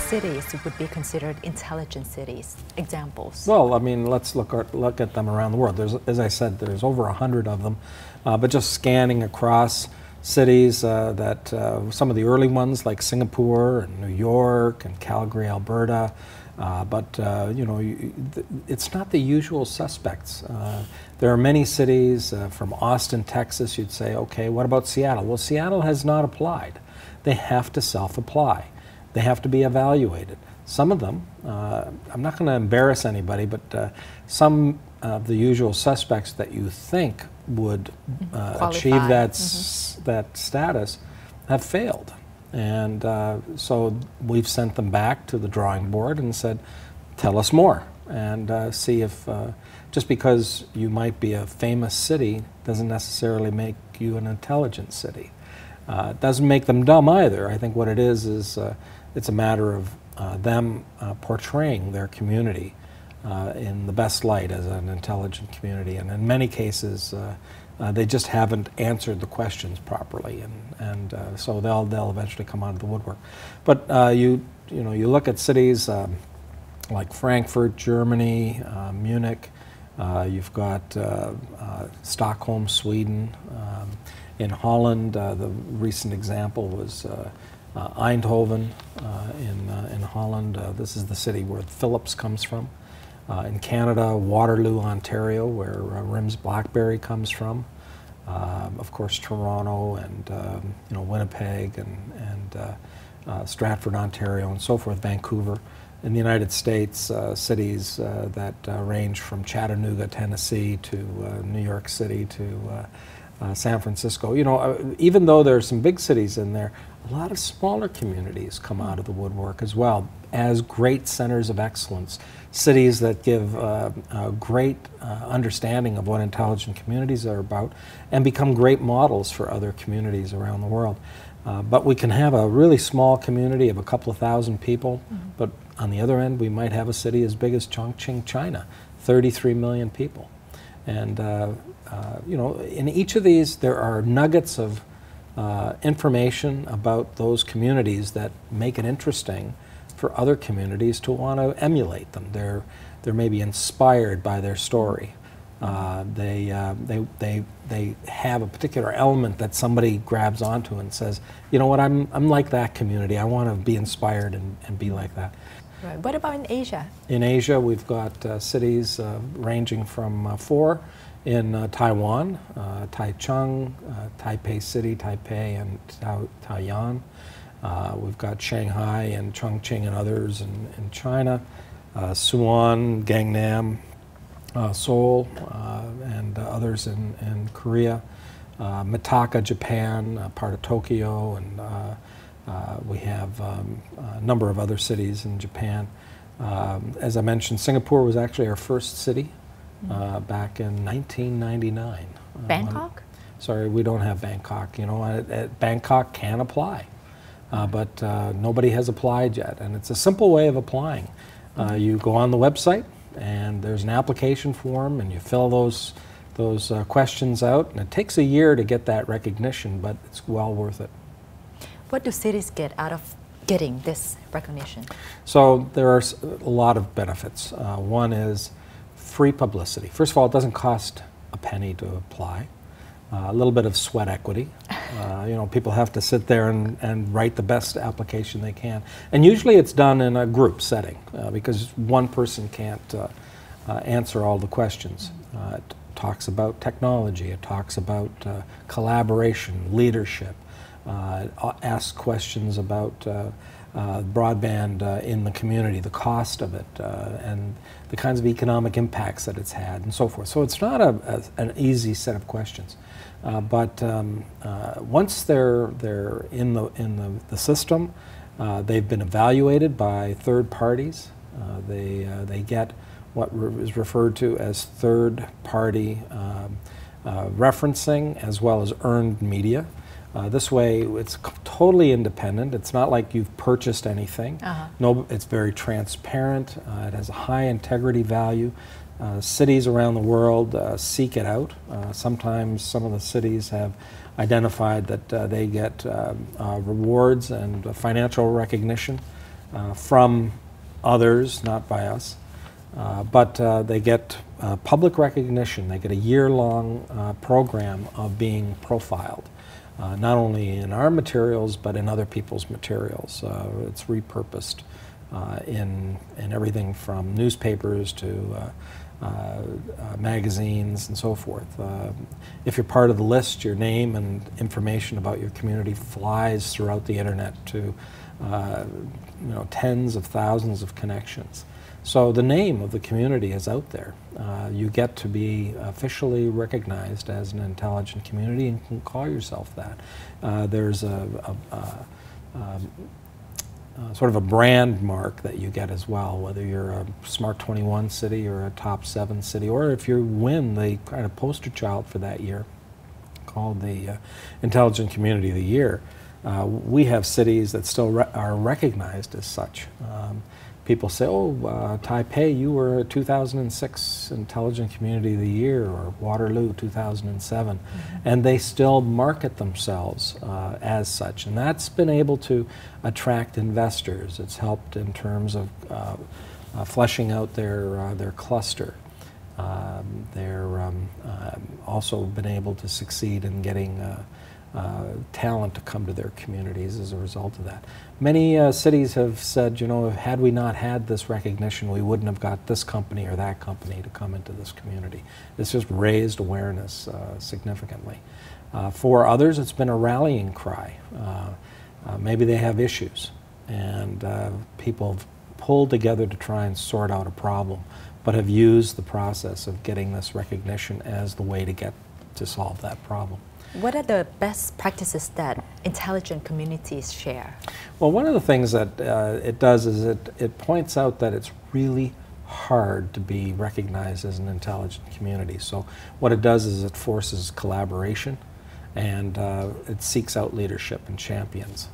cities would be considered intelligent cities? Examples? Well, I mean, let's look at them around the world. There's, as I said, there's over 100 of them, but just scanning across cities some of the early ones like Singapore and New York and Calgary, Alberta, you know, it's not the usual suspects. There are many cities from Austin, Texas. You'd say, okay, what about Seattle? Well, Seattle has not applied. They have to self-apply. They have to be evaluated. Some of them, I'm not going to embarrass anybody, but some of the usual suspects that you think would achieve that status have failed. And so we've sent them back to the drawing board and said, tell us more, and see if, just because you might be a famous city doesn't necessarily make you an intelligent city. It doesn't make them dumb either. I think what it is it's a matter of them portraying their community in the best light as an intelligent community, and in many cases they just haven't answered the questions properly, and so they'll eventually come out of the woodwork. But you look at cities like Frankfurt, Germany, Munich. You've got Stockholm, Sweden. In Holland, the recent example was Eindhoven in Holland. This is the city where Philips comes from. In Canada, Waterloo, Ontario, where Rim's BlackBerry comes from. Of course, Toronto and Winnipeg and Stratford, Ontario, and so forth. Vancouver. In the United States, cities that range from Chattanooga, Tennessee, to New York City, to San Francisco. You know, even though there are some big cities in there, a lot of smaller communities come out of the woodwork as well as great centers of excellence, cities that give a great understanding of what intelligent communities are about and become great models for other communities around the world. But we can have a really small community of a couple of thousand people, but on the other end we might have a city as big as Chongqing, China, 33 million people. And you know, in each of these there are nuggets of information about those communities that make it interesting for other communities to want to emulate them. They're maybe inspired by their story. They have a particular element that somebody grabs onto and says, you know what, I'm like that community. I want to be inspired and be like that. Right. What about in Asia? In Asia, we've got cities ranging from 4 in Taiwan, Taichung, Taipei City, Taipei, and Taiyuan. We've got Shanghai and Chongqing and others in China, Suwon, Gangnam, Seoul, and others in Korea, Mitaka, Japan, part of Tokyo, and we have a number of other cities in Japan. As I mentioned, Singapore was actually our first city back in 1999. Bangkok? Sorry, we don't have Bangkok. You know, Bangkok can apply, but nobody has applied yet. And it's a simple way of applying. You go on the website, and there's an application form, and you fill those questions out, and it takes a year to get that recognition, but it's well worth it. What do cities get out of getting this recognition? So there are a lot of benefits. One is free publicity. First of all, it doesn't cost a penny to apply. A little bit of sweat equity. You know, people have to sit there and write the best application they can. And usually it's done in a group setting because one person can't answer all the questions. It talks about technology. It talks about collaboration, leadership. Asks questions about broadband in the community, the cost of it, and the kinds of economic impacts that it's had, and so forth. So it's not an easy set of questions. But once they're in the system, they've been evaluated by third parties. They get what is referred to as third-party referencing, as well as earned media. This way, it's totally independent. It's not like you've purchased anything. No, it's very transparent. It has a high integrity value. Cities around the world seek it out. Sometimes some of the cities have identified that they get rewards and financial recognition from others, not by us, but they get public recognition. They get a year-long program of being profiled, not only in our materials but in other people's materials. It's repurposed in everything from newspapers to magazines and so forth. If you're part of the list, your name and information about your community flies throughout the internet to tens of thousands of connections. So the name of the community is out there. You get to be officially recognized as an intelligent community and can call yourself that. There's sort of a brand mark that you get as well, whether you're a Smart 21 city or a top 7 city, or if you win the kind of poster child for that year called the Intelligent Community of the Year. We have cities that still are recognized as such. People say, oh, Taipei, you were a 2006 Intelligent Community of the Year, or Waterloo 2007, and they still market themselves as such. And that's been able to attract investors. It's helped in terms of fleshing out their cluster. They're also been able to succeed in getting talent to come to their communities as a result of that. Many cities have said, had we not had this recognition, we wouldn't have got this company or that company to come into this community. It's just raised awareness significantly. For others, it's been a rallying cry. Maybe they have issues, and people have pulled together to try and sort out a problem, but have used the process of getting this recognition as the way to get to solve that problem. What are the best practices that intelligent communities share? Well, one of the things that it does is it points out that it's really hard to be recognized as an intelligent community. So what it does is it forces collaboration, and it seeks out leadership and champions.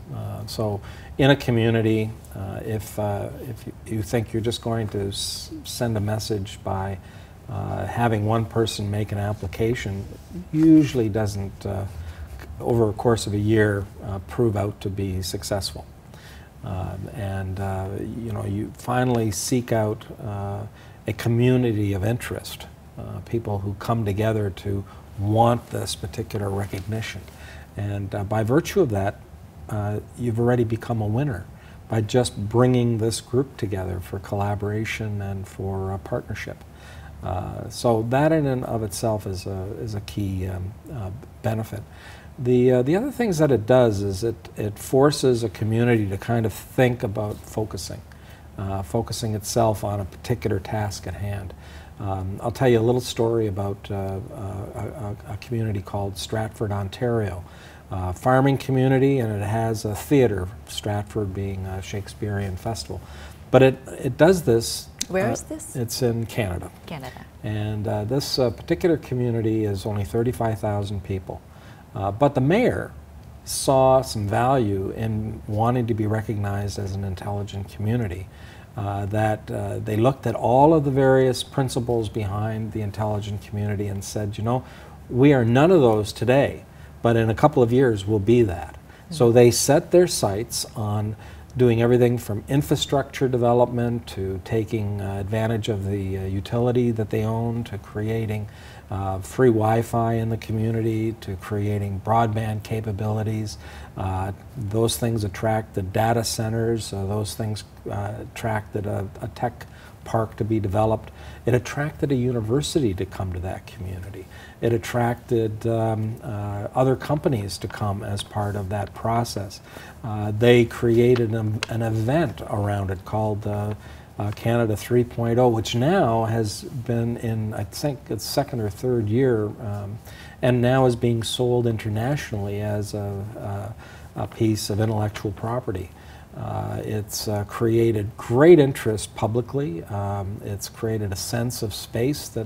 So in a community, if you think you're just going to send a message by having one person make an application, usually doesn't, over a course of a year, prove out to be successful. You finally seek out a community of interest, people who come together to want this particular recognition. And by virtue of that, you've already become a winner by just bringing this group together for collaboration and for partnership. So that in and of itself is a key benefit. The other things that it does is it forces a community to kind of think about focusing itself on a particular task at hand. I'll tell you a little story about a community called Stratford, Ontario. Farming community, and it has a theater, Stratford being a Shakespearean festival. But it does this. Where is this? It's in Canada. Canada. And this particular community is only 35,000 people. But the mayor saw some value in wanting to be recognized as an intelligent community. They looked at all of the various principles behind the intelligent community and said, we are none of those today, but in a couple of years we'll be that. So they set their sights on doing everything from infrastructure development to taking advantage of the utility that they own, to creating free Wi-Fi in the community, to creating broadband capabilities. Those things attracted data centers. Those things attracted a tech park to be developed. It attracted a university to come to that community. It attracted other companies to come as part of that process. They created an event around it called Canada 3.0, which now has been in, I think, its second or third year, and now is being sold internationally as a piece of intellectual property. It's created great interest publicly. It's created a sense of space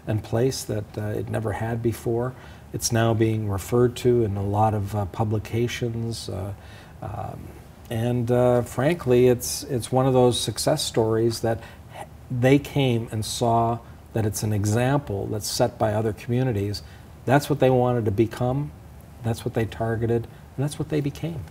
and place that it never had before. It's now being referred to in a lot of publications. Frankly, it's one of those success stories that they came and saw that it's an example that's set by other communities. That's what they wanted to become. That's what they targeted, and that's what they became.